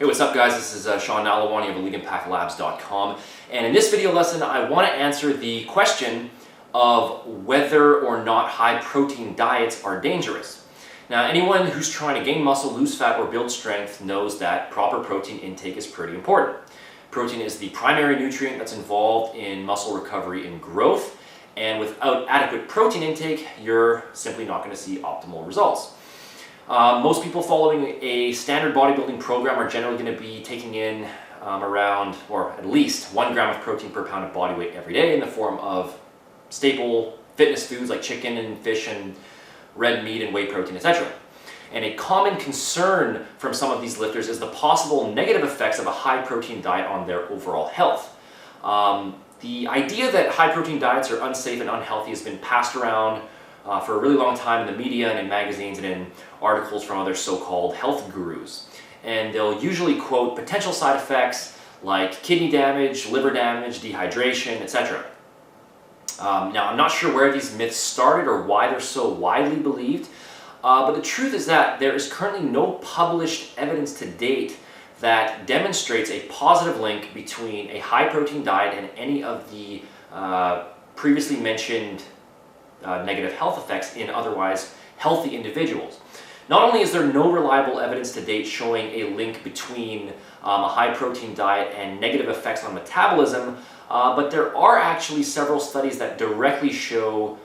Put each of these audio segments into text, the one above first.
Hey, what's up guys? This is Sean Nalawani of EliteImpactLabs.com, and in this video lesson I want to answer the question of whether or not high protein diets are dangerous. Now, anyone who's trying to gain muscle, lose fat, or build strength knows that proper protein intake is pretty important. Protein is the primary nutrient that's involved in muscle recovery and growth, and without adequate protein intake, you're simply not going to see optimal results. Most people following a standard bodybuilding program are generally going to be taking in around, or at least 1 gram of protein per pound of body weight every day in the form of staple fitness foods like chicken and fish and red meat and whey protein, etc. And a common concern from some of these lifters is the possible negative effects of a high protein diet on their overall health. The idea that high protein diets are unsafe and unhealthy has been passed around for a really long time in the media and in magazines and in articles from other so-called health gurus. And they'll usually quote potential side effects like kidney damage, liver damage, dehydration, etc. Now, I'm not sure where these myths started or why they're so widely believed, but the truth is that there is currently no published evidence to date that demonstrates a positive link between a high protein diet and any of the previously mentioned negative health effects in otherwise healthy individuals. Not only is there no reliable evidence to date showing a link between a high protein diet and negative effects on metabolism, but there are actually several studies that directly show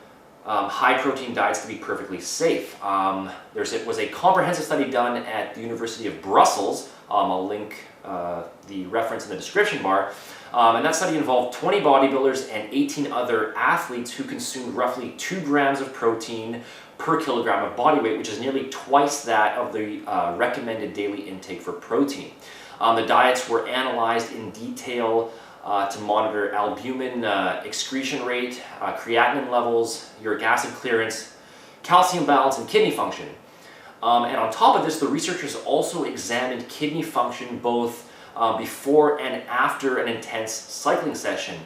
high protein diets to be perfectly safe. There was a comprehensive study done at the University of Brussels. I'll link the reference in the description bar. And that study involved 20 bodybuilders and 18 other athletes who consumed roughly 2 grams of protein per kilogram of body weight, which is nearly twice that of the recommended daily intake for protein. The diets were analyzed in detail to monitor albumin excretion rate, creatinine levels, uric acid clearance, calcium balance, and kidney function. And on top of this, the researchers also examined kidney function both before and after an intense cycling session.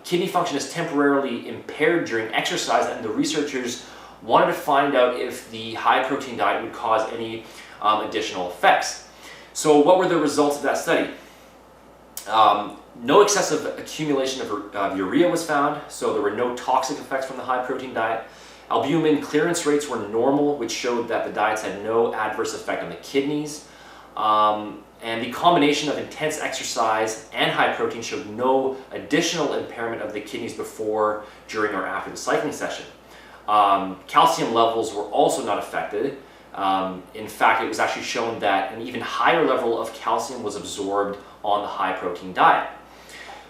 Kidney function is temporarily impaired during exercise, and the researchers wanted to find out if the high protein diet would cause any additional effects. So what were the results of that study? No excessive accumulation of urea was found, so there were no toxic effects from the high protein diet. Albumin clearance rates were normal, which showed that the diets had no adverse effect on the kidneys. And the combination of intense exercise and high protein showed no additional impairment of the kidneys before, during, or after the cycling session. Calcium levels were also not affected. In fact, it was actually shown that an even higher level of calcium was absorbed on the high protein diet.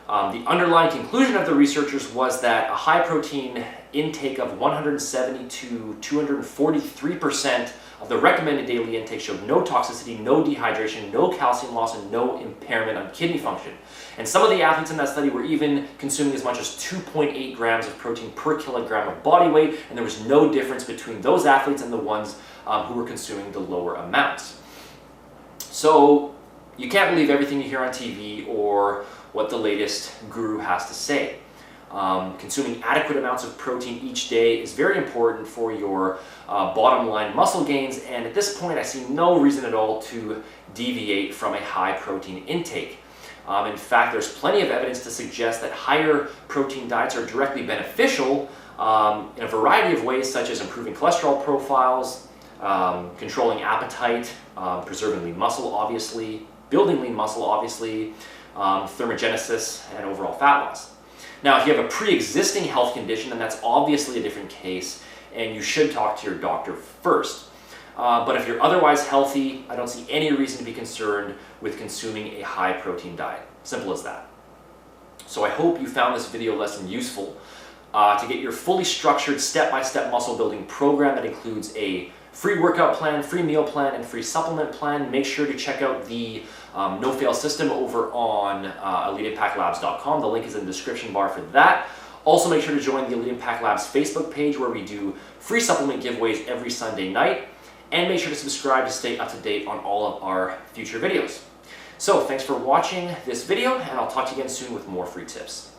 The underlying conclusion of the researchers was that a high protein intake of 170 to 243% of the recommended daily intake showed no toxicity, no dehydration, no calcium loss, and no impairment on kidney function. And some of the athletes in that study were even consuming as much as 2.8 grams of protein per kilogram of body weight, and there was no difference between those athletes and the ones who were consuming the lower amounts. So you can't believe everything you hear on TV or what the latest guru has to say. Consuming adequate amounts of protein each day is very important for your bottom line muscle gains, and at this point I see no reason at all to deviate from a high protein intake. In fact, there's plenty of evidence to suggest that higher protein diets are directly beneficial in a variety of ways, such as improving cholesterol profiles, controlling appetite, preserving lean muscle obviously, building lean muscle obviously, thermogenesis, and overall fat loss. Now, if you have a pre-existing health condition, then that's obviously a different case, and you should talk to your doctor first. But if you're otherwise healthy, I don't see any reason to be concerned with consuming a high protein diet. Simple as that. So I hope you found this video lesson useful. To get your fully structured step-by-step muscle building program that includes a free workout plan, free meal plan, and free supplement plan, make sure to check out the no-fail system over on EliteImpactLabs.com. The link is in the description bar for that. Also, make sure to join the Elite Impact Labs Facebook page where we do free supplement giveaways every Sunday night. And make sure to subscribe to stay up to date on all of our future videos. So, thanks for watching this video, and I'll talk to you again soon with more free tips.